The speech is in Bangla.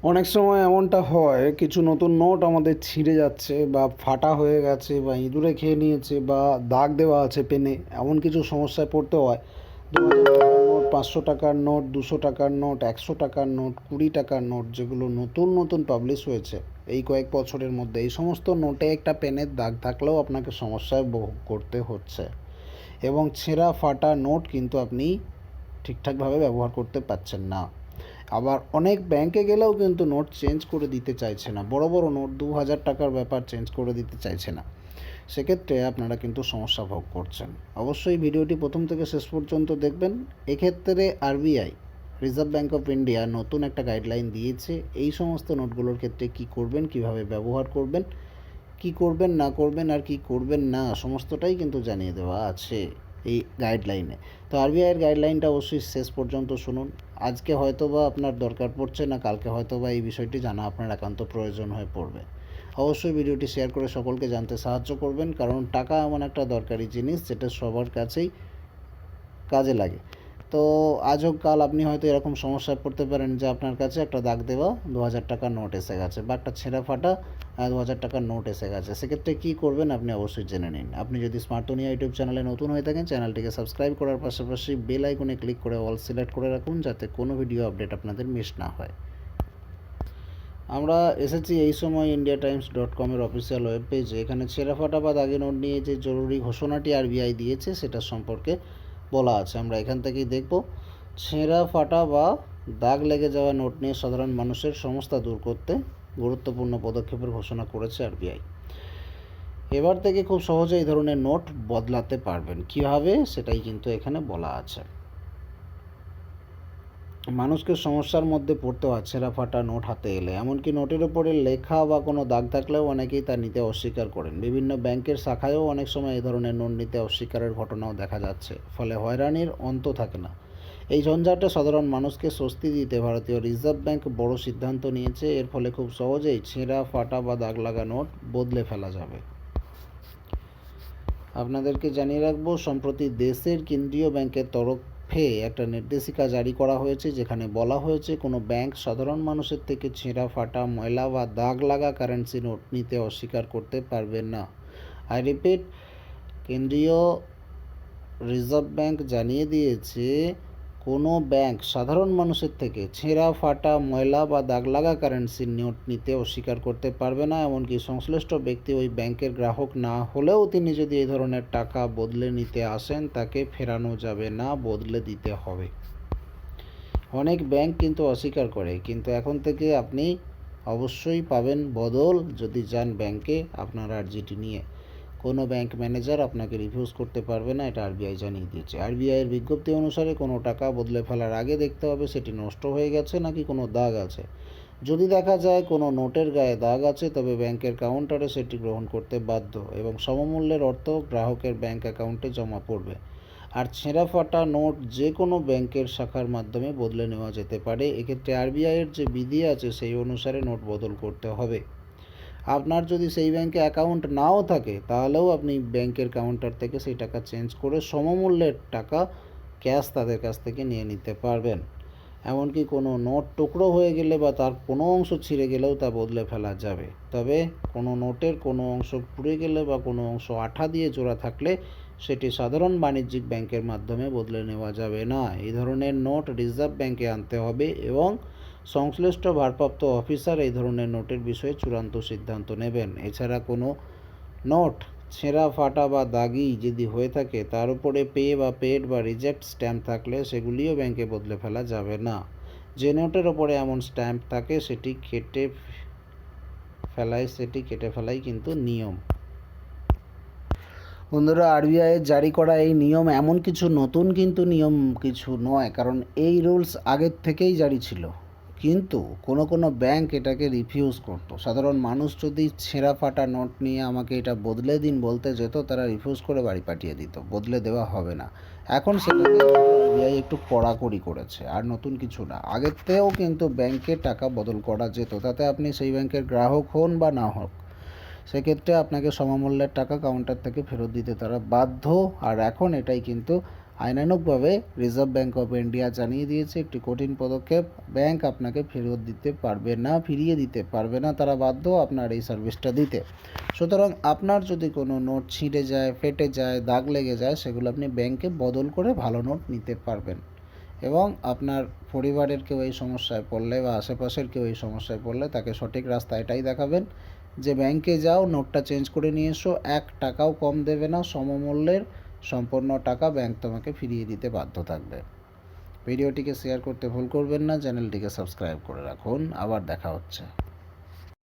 অনেক সময় এমনটা হয়, কিছু নতুন নোট আমাদের ছিঁড়ে যাচ্ছে বা ফাটা হয়ে গেছে বা ইঁদুরে খেয়ে নিয়েছে বা দাগ দেওয়া আছে পেনে, এমন কিছু সমস্যায় পড়তে হয়। 2000 টাকার নোট, 500 টাকার নোট, 200 টাকার নোট, 100 টাকার নোট, 20 টাকার নোট, যেগুলো নতুন নতুন পাবলিশ হয়েছে এই কয়েক বছরের মধ্যে, এই সমস্ত নোটে একটা পেনের দাগ থাকলেও আপনাকে সমস্যায় ভোগ করতে হচ্ছে। এবং ছেঁড়া ফাটা নোট কিন্তু আপনি ঠিকঠাকভাবে ব্যবহার করতে পারছেন না। আবার অনেক ব্যাংকে গেলেও কিন্তু নোট চেঞ্জ করে দিতে চাইছে না, বড় বড় নোট 2000 টাকার ব্যাপার চেঞ্জ করে দিতে চাইছে না। সেক্ষেত্রে আপনারা কিন্তু সমস্যা ভোগ করছেন। অবশ্যই ভিডিওটি প্রথম থেকে শেষ পর্যন্ত দেখবেন। এক্ষেত্রে RBI, reserve bank of India, নতুন একটা গাইডলাইন দিয়েছে এই সমস্ত নোটগুলোর ক্ষেত্রে কি করবেন, কিভাবে ব্যবহার করবেন, কি করবেন না করবেন আর কি করবেন না, সমস্তটাই কিন্তু জানিয়ে দেওয়া আছে এই গাইডলাইনে। তো আরবিআইয়ের গাইডলাইনটা অবশ্যই শেষ পর্যন্ত শুনুন। আজকে হয়তো বা আপনার দরকার পড়ছে না, কালকে হয়তো বা এই বিষয়টি জানা আপনার একান্ত প্রয়োজন হয়ে পড়বে। অবশ্যই ভিডিওটি শেয়ার করে সকলকে জানতে সাহায্য করবেন, কারণ টাকা এমন একটা দরকারি জিনিস যেটা সবার কাছেই কাজে লাগে। তো আজ হোক কাল আপনি হয়তো এরকম সমস্যায় পড়তে পারেন যে আপনার কাছে একটা দাগ দেওয়া 2000 টাকার নোট এসে গেছে বা একটা ছেঁড়া ফাটা 2000 টাকার নোট এসে গেছে। সেক্ষেত্রে কী করবেন আপনি অবশ্যই জেনে নিন। আপনি যদি স্মার্ট দুনিয়া ইউটিউব চ্যানেলে নতুন হয়ে থাকেন, চ্যানেলটিকে সাবস্ক্রাইব করার পাশাপাশি বেল আইকনে ক্লিক করে অল সিলেক্ট করে রাখুন, যাতে কোনো ভিডিও আপডেট আপনাদের মিস না হয়। আমরা এসেছি এই সময় indiatimes.com-এর অফিসিয়াল ওয়েব পেজে। এখানে ছেঁড়া ফাটা বা দাগি নোট নিয়ে যে জরুরি ঘোষণাটি আরবিআই দিয়েছে সেটার সম্পর্কে বলা আছে। আমরা এখান থেকেই দেখব। ছেঁড়া ফাটা বা দাগ লেগে যাওয়া নোট নিয়ে সাধারণ মানুষের সমস্যা দূর করতে গুরুত্বপূর্ণ পদক্ষেপের ঘোষণা করেছে আরবিআই। এবার থেকে খুব সহজে এই ধরনের নোট বদলাতে পারবেন। কীভাবে সেটাই কিন্তু এখানে বলা আছে। মানুষকে সমস্যার মধ্যে পড়তে হয় ছেঁড়া ফাটা নোট হাতে এলে। এমনকি নোটের উপরে লেখা বা কোনো দাগ থাকলেও অনেকেই তা নিতে অস্বীকার করেন। বিভিন্ন ব্যাংকের শাখায়ও অনেক সময় এই ধরনের নোট নিতে অস্বীকারের ঘটনাও দেখা যাচ্ছে, ফলে হয়রানির অন্ত থাকে না। এই ঝঞ্ঝাটে সাধারণ মানুষকে স্বস্তি দিতে ভারতীয় রিজার্ভ ব্যাংক বড় সিদ্ধান্ত নিয়েছে। এর ফলে খুব সহজেই ছেঁড়া ফাটা বা দাগ লাগা নোট বদলে ফেলা যাবে। আপনাদেরকে জানিয়ে রাখবো, সম্প্রতি দেশের কেন্দ্রীয় ব্যাংকের তরফে একটা নির্দেশিকা জারি করা হয়েছে, যেখানে বলা হয়েছে কোনো ব্যাংক সাধারণ মানুষের থেকে ছেঁড়া ফাটা, ময়লা বা দাগ লাগা কারেন্সি নোট নিতে অস্বীকার করতে পারবে না। আই রিপিট, কেন্দ্রীয় রিজার্ভ ব্যাংক জানিয়ে দিয়েছে কোনো ব্যাংক সাধারণ মানুষের থেকে ছেঁড়া ফাটা, ময়লা বা দাগ লাগা কারেন্সির নোট নিতে অস্বীকার করতে পারবে না। এমনকি সংশ্লিষ্ট ব্যক্তি ওই ব্যাংকের গ্রাহক না হলেও তিনি যদি এই ধরনের টাকা বদলে নিতে আসেন, তাকে ফেরানো যাবে না, বদলে দিতে হবে। অনেক ব্যাংক কিন্তু অস্বীকার করে, কিন্তু এখন থেকে আপনি অবশ্যই পাবেন বদল যদি যান ব্যাংকে আপনার আর্জিটি নিয়ে। কোনো ব্যাংক ম্যানেজার আপনাকে রিফিউজ করতে পারবে না, এটা আরবিআই জানিয়ে দিয়েছে। আরবিআইয়ের বিজ্ঞপ্তি অনুসারে কোনো টাকা বদলে ফেলার আগে দেখতে হবে সেটি নষ্ট হয়ে গেছে নাকি কোনো দাগ আছে। যদি দেখা যায় কোনো নোটের গায়ে দাগ আছে, তবে ব্যাংকের কাউন্টারে সেটি গ্রহণ করতে বাধ্য এবং সমমূল্যের অর্থ গ্রাহকের ব্যাংক অ্যাকাউন্টে জমা পড়বে। আর ছেঁড়া ফাটা নোট যে কোনো ব্যাংকের শাখার মাধ্যমে বদলে নেওয়া যেতে পারে। এক্ষেত্রে আরবিআইয়ের যে বিধি আছে সেই অনুসারে নোট বদল করতে হবে। আপনার যদি সেই ব্যাংকে অ্যাকাউন্ট নাও থাকে, তাহলেও আপনি ব্যাংকের কাউন্টার থেকে সেই টাকা চেঞ্জ করে সমমূল্যের টাকা ক্যাশ তাদের কাছ থেকে নিয়ে নিতে পারবেন। এমনকি কোনো নোট টুকরো হয়ে গেলে বা তার কোনো অংশ ছিঁড়ে গেলেও তা বদলে ফেলা যাবে। তবে কোনো নোটের কোনো অংশ পুড়ে গেলে বা কোনো অংশ আঠা দিয়ে জোড়া থাকলে সেটি সাধারণ বাণিজ্যিক ব্যাংকের মাধ্যমে বদলে নেওয়া যাবে না। এই ধরনের নোট রিজার্ভ ব্যাংকে আনতে হবে এবং সংশ্লিষ্ট ভারপ্রাপ্ত অফিসার এই ধরনের নোটের বিষয়ে চূড়ান্ত সিদ্ধান্ত নেবেন। এছাড়া কোনো নোট ছেঁড়া ফাটা বা দাগি যদি হয়ে থাকে, তার উপরে পে বা পেড বা রিজেক্ট স্ট্যাম্প থাকলে সেগুলিও ব্যাংকে বদলে ফেলা যাবে না। যে নোটের ওপরে এমন স্ট্যাম্প থাকে সেটি কেটে ফেলাই কিন্তু নিয়ম। বন্ধুরা, আরবিআইয়ের জারি করা এই নিয়ম এমন কিছু নতুন কিন্তু নিয়ম কিছু নয়, কারণ এই রুলস আগের থেকেই জারি ছিল, কিন্তু কোনো ব্যাংক এটাকে রিফিউজ করতো। সাধারণ মানুষ যদি ছেঁড়া ফাটা নোট নিয়ে আমাকে এটা বদলে দিন বলতে যেত, তারা রিফিউজ করে বাড়ি পাঠিয়ে দিত, বদলে দেওয়া হবে না। এখন সেটাকে আরবিআই একটু কড়াকড়ি করেছে, আর নতুন কিছু না। আগের থেকেও কিন্তু ব্যাংকে টাকা বদল করা যেত, তাতে আপনি সেই ব্যাংকের গ্রাহক হন বা না হোক, সেক্ষেত্রে আপনাকে সমমূল্যের টাকা কাউন্টার থেকে ফেরত দিতে তারা বাধ্য। আর এখন এটাই কিন্তু আইনানুগভাবে রিজার্ভ ব্যাঙ্ক অফ ইন্ডিয়া জানিয়ে দিয়েছে একটি কঠিন পদক্ষেপ। ব্যাংক আপনাকে ফেরত দিতে পারবে না, ফিরিয়ে দিতে পারবে না, তারা বাধ্য আপনার এই সার্ভিসটা দিতে। সুতরাং আপনার যদি কোনো নোট ছিঁড়ে যায়, ফেটে যায়, দাগ লেগে যায়, সেগুলো আপনি ব্যাংকে বদল করে ভালো নোট নিতে পারবেন। এবং আপনার পরিবারের কেউ এই সমস্যায় পড়লে বা আশেপাশের কেউ এই সমস্যায় পড়লে তাকে সঠিক রাস্তা এটাই দেখাবেন যে ব্যাংকে যাও, নোটটা চেঞ্জ করে নিয়ে এসো, 1 টাকাও কম দেবে না, সমমূল্যের সম্পূর্ণ টাকা ব্যাংক তোমাকে ফিরিয়ে দিতে বাধ্য থাকবে। ভিডিওটিকে শেয়ার করতে ভুল করবেন না, চ্যানেলটিকে সাবস্ক্রাইব করে রাখুন। আবার দেখা হচ্ছে।